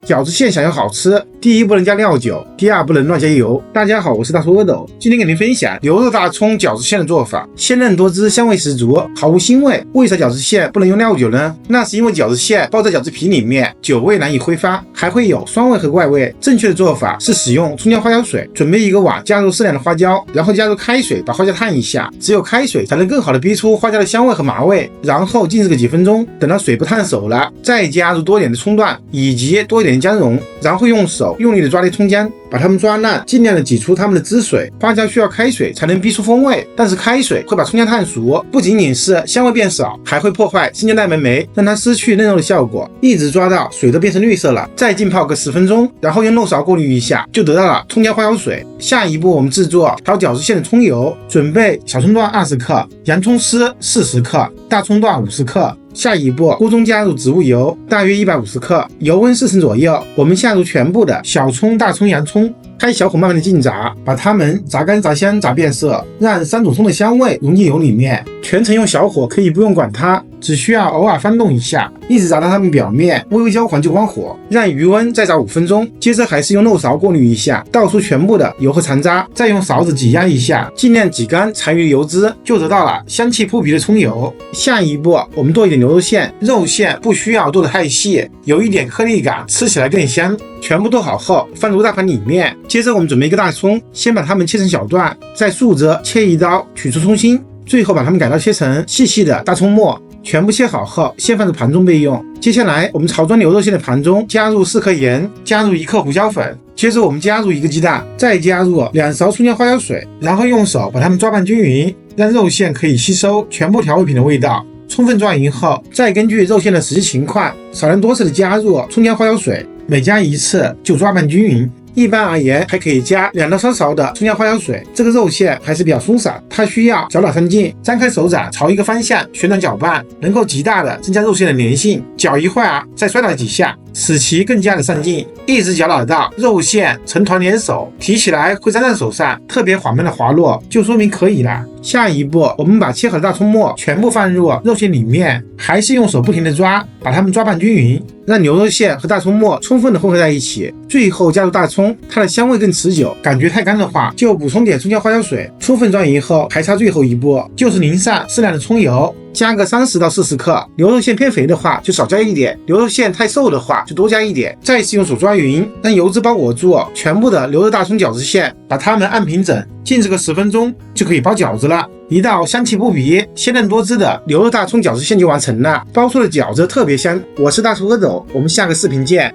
饺子馅想要好吃，第一不能加料酒，第二不能乱加油。大家好，我是大叔阿斗，今天给您分享牛肉大葱饺子馅的做法，鲜嫩多汁，香味十足，毫无腥味。为啥饺子馅不能用料酒呢？那是因为饺子馅包在饺子皮里面，酒味难以挥发，还会有酸味和怪味。正确的做法是使用葱姜花椒水，准备一个碗，加入适量的花椒，然后加入开水，把花椒烫一下。只有开水才能更好的逼出花椒的香味和麻味。然后静置个几分钟，等到水不烫手了，再加入多一点的葱段以及多一点的姜蓉，然后用手用力的抓捏葱姜，把它们抓烂，尽量的挤出它们的汁水。花椒需要开水才能逼出风味，但是开水会把葱姜烫熟，不仅仅是香味变少，还会破坏生姜带酶，让它失去嫩肉的效果。一直抓到水都变成绿色了，再浸泡个10分钟，然后用漏勺过滤一下，就得到了葱姜花椒水。下一步我们制作炒饺子馅的葱油，准备小葱段20克，洋葱丝40克，大葱段50克。下一步，锅中加入植物油，大约150克，油温40左右。我们下入全部的小葱、大葱、洋葱，开小火慢慢的浸炸，把它们炸干、炸香、炸变色，让3种葱的香味融进油里面。全程用小火，可以不用管它，只需要偶尔翻动一下，一直炸到它们表面微微焦黄就关火，让余温再炸5分钟。接着还是用漏勺过滤一下，倒出全部的油和残渣，再用勺子挤压一下，尽量挤干残余的油脂，就得到了香气扑鼻的葱油。下一步，我们剁一点牛肉馅，肉馅不需要剁得太细，有一点颗粒感，吃起来更香。全部剁好后放入大盘里面，接着我们准备一个大葱，先把它们切成小段，再竖着切一刀取出葱心，最后把它们改刀切成细细的大葱末。全部切好后先放在盘中备用。接下来我们炒装牛肉馅的盘中加入4克盐，加入1克胡椒粉，接着我们加入1个鸡蛋，再加入2勺葱姜花椒水，然后用手把它们抓拌均匀，让肉馅可以吸收全部调味品的味道。充分抓匀后，再根据肉馅的实际情况少量多次的加入葱姜花椒水，每加1次就抓拌均匀。一般而言，还可以加2到3勺的葱姜花椒水。这个肉馅还是比较松散，它需要搅打上劲，张开手掌朝一个方向旋转搅拌，能够极大的增加肉馅的粘性。搅一会儿，再摔打几下，使其更加的上劲，一直搅打到肉馅成团粘手，提起来会粘在手上，特别缓慢的滑落，就说明可以了。下一步，我们把切好的大葱末全部放入肉馅里面，还是用手不停的抓，把它们抓拌均匀，让牛肉馅和大葱末充分的混合在一起。最后加入大葱，它的香味更持久。感觉太干的话，就补充点葱姜花椒水。充分抓匀后，还差最后一步，就是淋上适量的葱油，加个30到40克。牛肉馅偏肥的话就少加一点，牛肉馅太瘦的话就多加一点。再次用手抓匀，让油脂包裹住全部的牛肉大葱饺子馅，把它们按平整，静置个10分钟就可以包饺子了。一道香气扑鼻、鲜嫩多汁的牛肉大葱饺子馅就完成了，包出的饺子特别香。我是大厨阿斗，我们下个视频见。